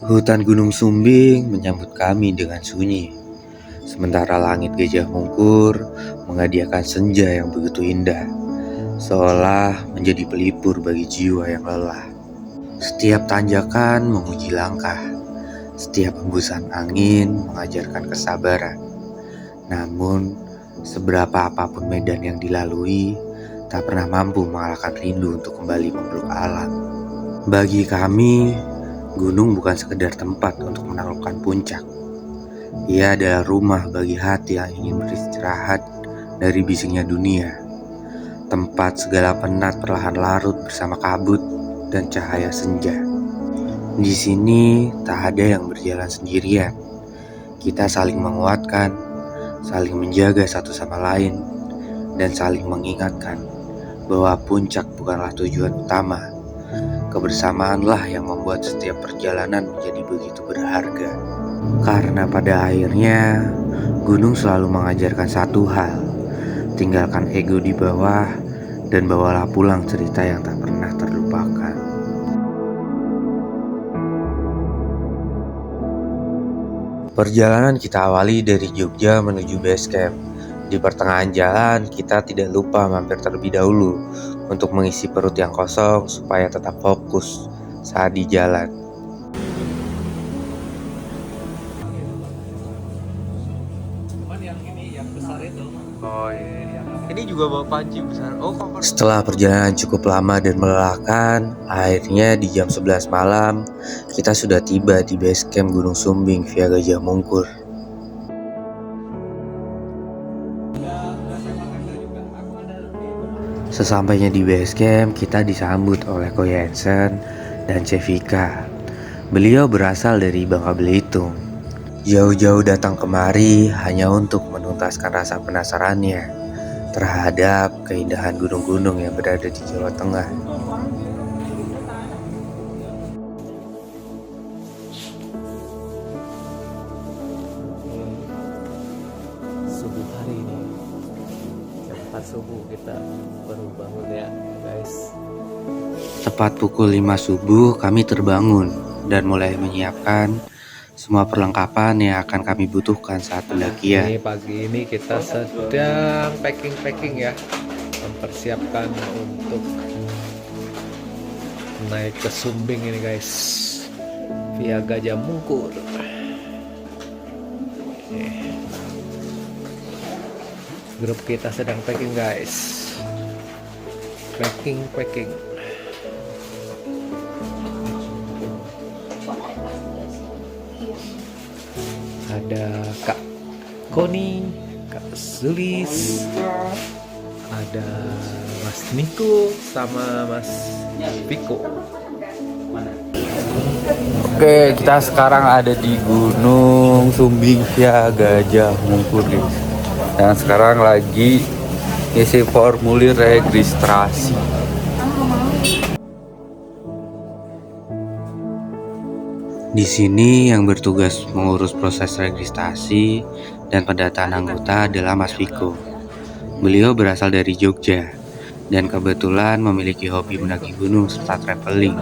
Hutan Gunung Sumbing menyambut kami dengan sunyi, sementara langit Gajah Mungkur menghadiahkan senja yang begitu indah, seolah menjadi pelipur bagi jiwa yang lelah. Setiap tanjakan menguji langkah, setiap hembusan angin mengajarkan kesabaran. Namun, seberapa apapun medan yang dilalui, tak pernah mampu mengalahkan rindu untuk kembali memeluk alam. Bagi kami, gunung bukan sekedar tempat untuk menaklukkan puncak. Ia adalah rumah bagi hati yang ingin beristirahat dari bisiknya dunia. Tempat segala penat perlahan larut bersama kabut dan cahaya senja. Di sini tak ada yang berjalan sendirian. Kita saling menguatkan, saling menjaga satu sama lain, dan saling mengingatkan bahwa puncak bukanlah tujuan utama. Kebersamaanlah yang membuat setiap perjalanan menjadi begitu berharga. Karena pada akhirnya, gunung selalu mengajarkan satu hal: tinggalkan ego di bawah dan bawalah pulang cerita yang tak pernah terlupakan. Perjalanan kita awali dari Jogja menuju base camp. Di pertengahan jalan, kita tidak lupa mampir terlebih dahulu untuk mengisi perut yang kosong supaya tetap fokus saat di jalan. Ini juga bawa panci besar. Setelah perjalanan cukup lama dan melelahkan, akhirnya di jam 11 malam, kita sudah tiba di base camp Gunung Sumbing via Gajah Mungkur. Sesampainya di base camp, kita disambut oleh Ko Jensen dan Cevika. Beliau berasal dari Bangka Belitung. Jauh-jauh datang kemari hanya untuk menuntaskan rasa penasarannya terhadap keindahan gunung-gunung yang berada di Jawa Tengah. Subuh hari ini jam 4 subuh kita baru bangun ya guys. Tepat pukul 5 subuh kami terbangun dan mulai menyiapkan semua perlengkapan yang akan kami butuhkan saat pendakian. Ini pagi ini kita sedang packing ya, mempersiapkan untuk naik ke Sumbing ini guys via Gajah Mungkur. Grup kita sedang packing guys, packing. Ada Kak Koni, Kak Zulis, ada Mas Niko sama Mas Piko. Oke, kita sekarang ada di Gunung Sumbing via Gajah Mungkur guys. Dan sekarang lagi isi formulir registrasi. Di sini yang bertugas mengurus proses registrasi dan pendataan anggota adalah Mas Viko. Beliau berasal dari Jogja dan kebetulan memiliki hobi mendaki gunung serta traveling.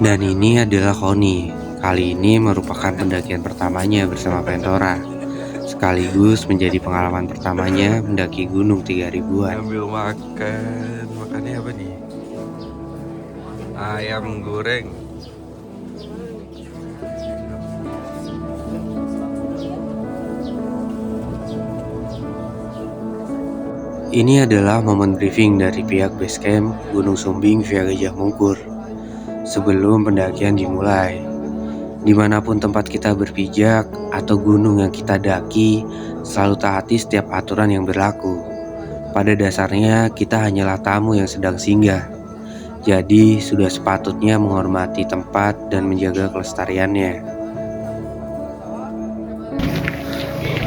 Dan ini adalah Koni. Kali ini merupakan pendakian pertamanya bersama Pentora, sekaligus menjadi pengalaman pertamanya mendaki gunung 3000-an. Ambil makannya apa nih? Ayam goreng. Ini adalah momen briefing dari pihak base camp Gunung Sumbing via Gajah Mungkur sebelum pendakian dimulai. Dimanapun tempat kita berpijak atau gunung yang kita daki, selalu taati setiap aturan yang berlaku. Pada dasarnya kita hanyalah tamu yang sedang singgah, jadi sudah sepatutnya menghormati tempat dan menjaga kelestariannya.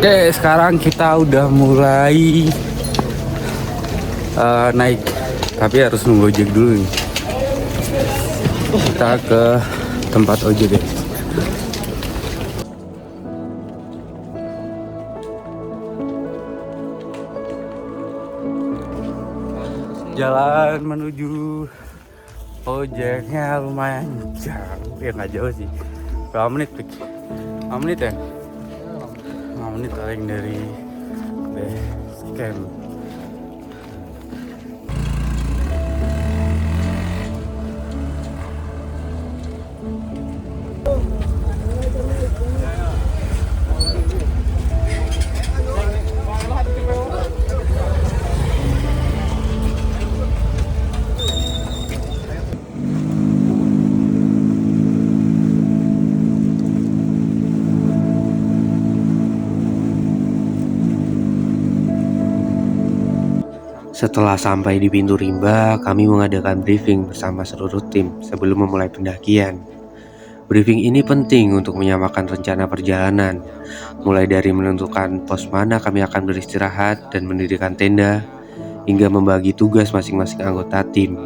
Oke, sekarang kita udah mulai naik, tapi harus nunggu ojek dulu nih. Kita ke tempat ojek guys. Jalan menuju ojeknya lumayan jauh, ya nggak jauh sih. Berapa menit, Pik? 5 menit ya? 5 menit paling dari base camp. Setelah sampai di pintu rimba, kami mengadakan briefing bersama seluruh tim sebelum memulai pendakian. Briefing ini penting untuk menyamakan rencana perjalanan, mulai dari menentukan pos mana kami akan beristirahat dan mendirikan tenda, hingga membagi tugas masing-masing anggota tim.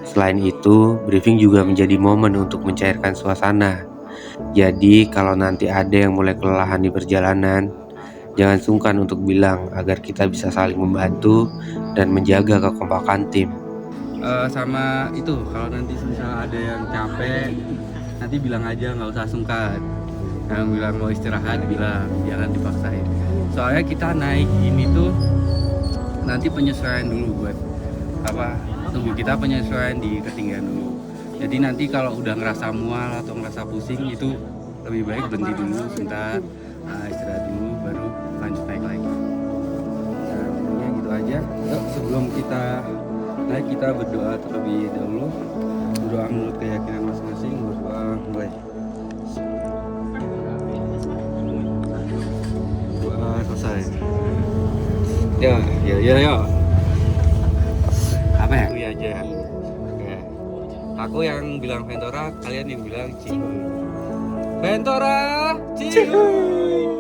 Selain itu, briefing juga menjadi momen untuk mencairkan suasana. Jadi, kalau nanti ada yang mulai kelelahan di perjalanan, jangan sungkan untuk bilang agar kita bisa saling membantu dan menjaga kekompakan tim. Sama itu, kalau nanti misalnya ada yang capek, nanti bilang aja, nggak usah sungkan. Yang bilang mau istirahat, bilang, jangan dipaksain. Soalnya kita naik ini tuh nanti penyesuaian dulu buat tubuh kita, penyesuaian di ketinggian dulu. Jadi nanti kalau udah ngerasa mual atau ngerasa pusing, itu lebih baik berhenti dulu sebentar, istirahat dulu, baru lanjut naik lagi. Nah, intinya gitu aja. Yuk, sebelum kita naik, kita berdoa terlebih dahulu. Berdoa menurut keyakinan masing-masing. Berdoa mulai. Doa selesai. Ya. Apa ya? Aku aja. Oke. Aku yang bilang Ventora, kalian yang bilang Cihuy. Ventora, Cihuy.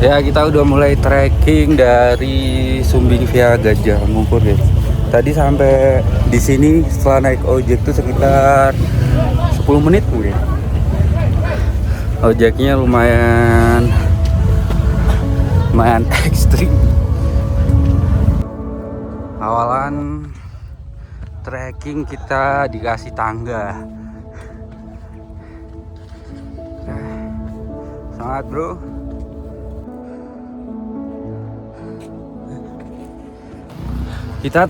Ya, kita udah mulai trekking dari Sumbing via Gajah Mungkur ya. Tadi sampai di sini setelah naik ojek tuh sekitar 10 menit mungkin. Ojeknya lumayan ekstrim. Awalan trekking kita dikasih tangga. Semangat, bro. Kita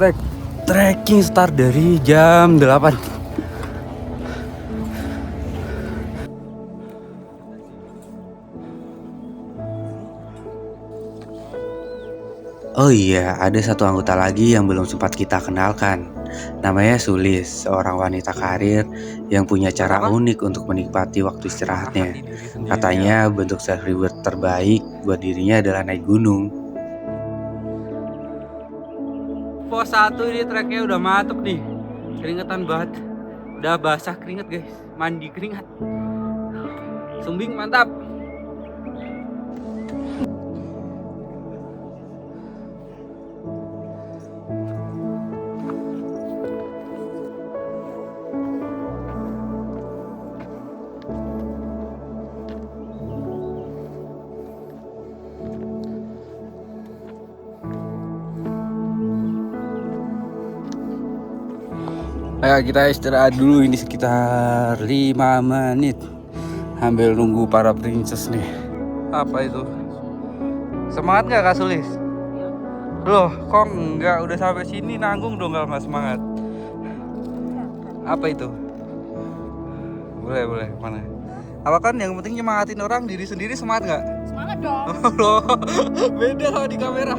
trekking start dari jam 8. Oh iya, ada satu anggota lagi yang belum sempat kita kenalkan. Namanya Sulis, seorang wanita karir yang punya cara unik untuk menikmati waktu istirahatnya. Katanya bentuk self-reward terbaik buat dirinya adalah naik gunung. Pos 1 ini treknya udah mantep nih. Keringetan banget. Udah basah keringet guys. Mandi keringat. Sumbing mantap. Ayo kita istirahat dulu, ini sekitar 5 menit sambil nunggu para princess nih. Apa itu? Semangat nggak Kak Sulis? Loh, kok nggak, udah sampai sini nanggung dong kalau nggak semangat. Apa itu? Boleh, mana? Apa kan yang penting nyemangatin orang, diri sendiri semangat nggak? Semangat dong. Loh, beda loh di kamera.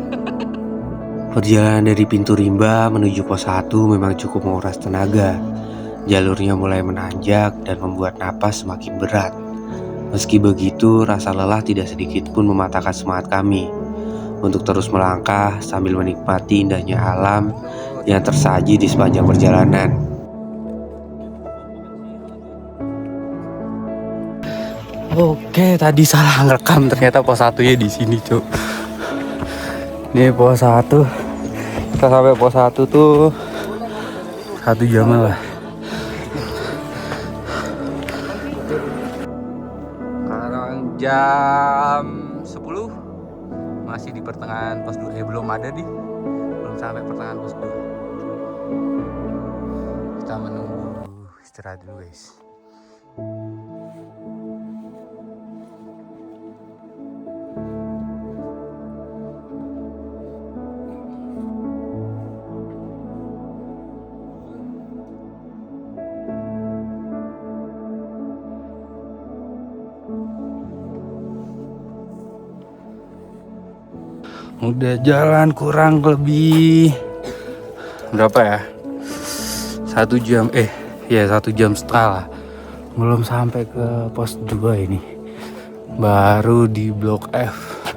Perjalanan dari pintu rimba menuju pos 1 memang cukup menguras tenaga. Jalurnya mulai menanjak dan membuat napas semakin berat. Meski begitu, rasa lelah tidak sedikit pun mematahkan semangat kami untuk terus melangkah sambil menikmati indahnya alam yang tersaji di sepanjang perjalanan. Oke, tadi salah ngerekam, ternyata pos 1-nya di sini, Cuk. Ini pos 1. Kita sampai pos 1 tuh 1 jam lah. Sekarang jam 10 masih di pertengahan pos 2. Belum sampai pertengahan pos 2. Kita menunggu istirahat dulu guys. Udah jalan kurang lebih berapa ya? 1 jam 1 jam setengah lah. Belum sampai ke pos 2 ini. Baru di Blok F.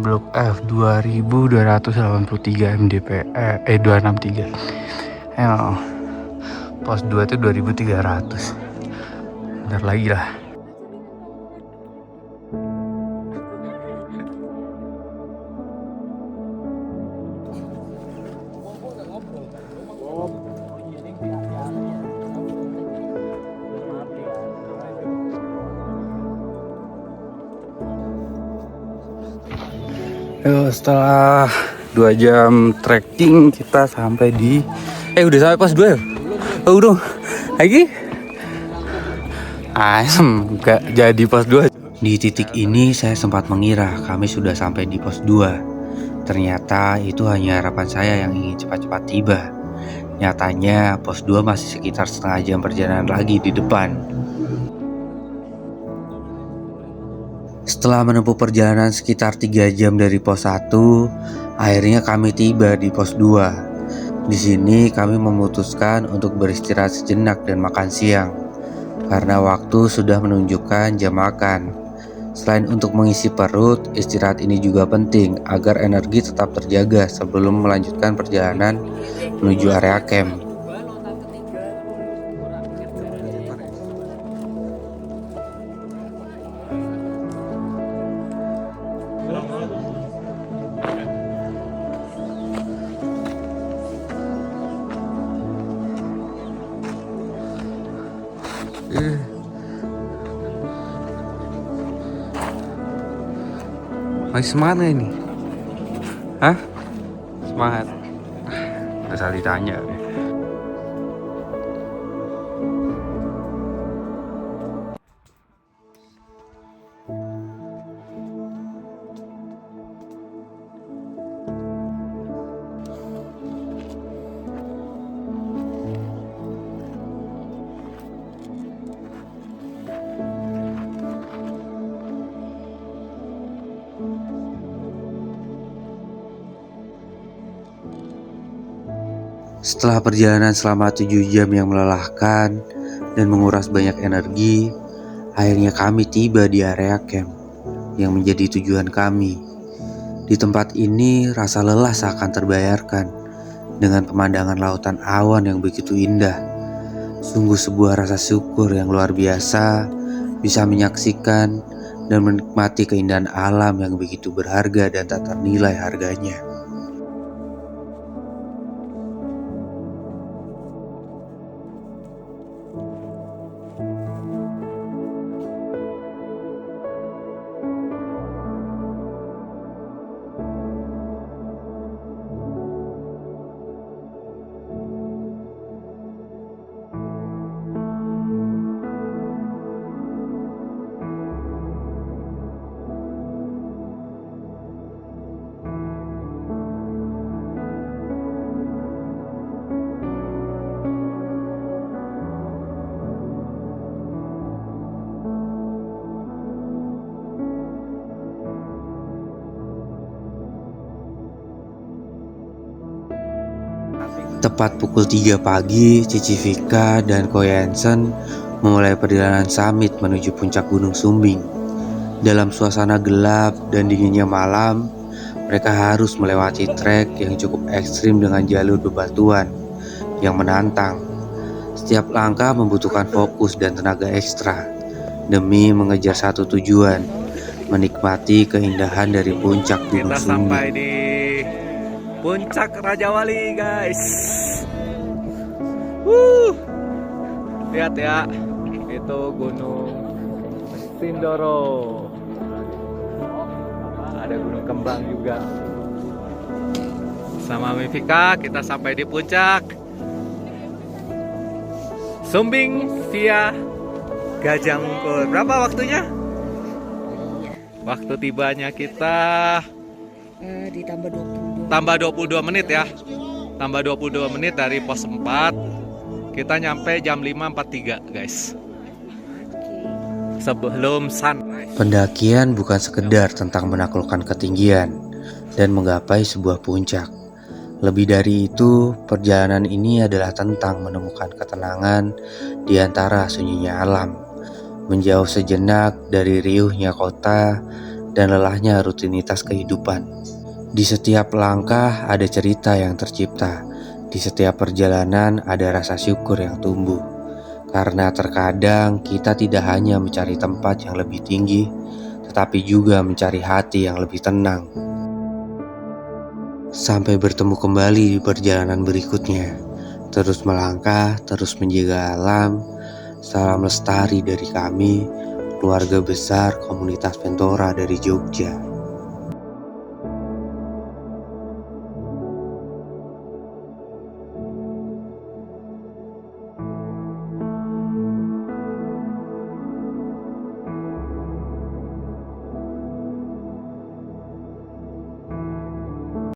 Blok F 2283 mdpl 263. Pos 2 itu 2300. Bentar lagi lah. Setelah 2 jam trekking kita sampai di udah sampai pos 2 ya? Oh udah lagi? Enggak jadi pos 2. Di titik ini saya sempat mengira kami sudah sampai di pos 2. Ternyata itu hanya harapan saya yang ingin cepat-cepat tiba. Nyatanya pos 2 masih sekitar setengah jam perjalanan lagi di depan. Setelah menempuh perjalanan sekitar 3 jam dari pos 1, akhirnya kami tiba di pos 2. Di sini kami memutuskan untuk beristirahat sejenak dan makan siang, karena waktu sudah menunjukkan jam makan. Selain untuk mengisi perut, istirahat ini juga penting agar energi tetap terjaga sebelum melanjutkan perjalanan menuju area camp. Masih semangat gak ini? Hah? Semangat? Udah salah ditanya. Setelah perjalanan selama 7 jam yang melelahkan dan menguras banyak energi, akhirnya kami tiba di area camp yang menjadi tujuan kami. Di tempat ini rasa lelah seakan terbayarkan dengan pemandangan lautan awan yang begitu indah. Sungguh sebuah rasa syukur yang luar biasa bisa menyaksikan dan menikmati keindahan alam yang begitu berharga dan tak ternilai harganya. Tepat pukul 3 pagi, Cici Vika dan Ko Yansen memulai perjalanan summit menuju puncak Gunung Sumbing. Dalam suasana gelap dan dinginnya malam, mereka harus melewati trek yang cukup ekstrim dengan jalur bebatuan yang menantang. Setiap langkah membutuhkan fokus dan tenaga ekstra demi mengejar satu tujuan, menikmati keindahan dari puncak Gunung Kita Sumbing. sampai di puncak Raja Wali guys. Lihat ya, itu Gunung Sindoro. ada gunung kembang juga. Sama Mivika kita sampai di puncak Sumbing via Gajah Mungkur. Berapa waktunya? Waktu tibanya kita Ditambah 22. tambah 22 menit ya. Tambah 22 menit dari pos 4. Kita nyampe jam 5.43 guys. Sebelum sunrise. Pendakian bukan sekedar tentang menaklukkan ketinggian dan menggapai sebuah puncak. Lebih dari itu, perjalanan ini adalah tentang menemukan ketenangan di antara sunyinya alam, menjauh sejenak dari riuhnya kota dan lelahnya rutinitas kehidupan. Di setiap langkah ada cerita yang tercipta, di setiap perjalanan ada rasa syukur yang tumbuh. Karena terkadang kita tidak hanya mencari tempat yang lebih tinggi, tetapi juga mencari hati yang lebih tenang. Sampai bertemu kembali di perjalanan berikutnya. Terus melangkah, terus menjaga alam. Salam lestari dari kami, keluarga besar komunitas Ventora dari Jogja.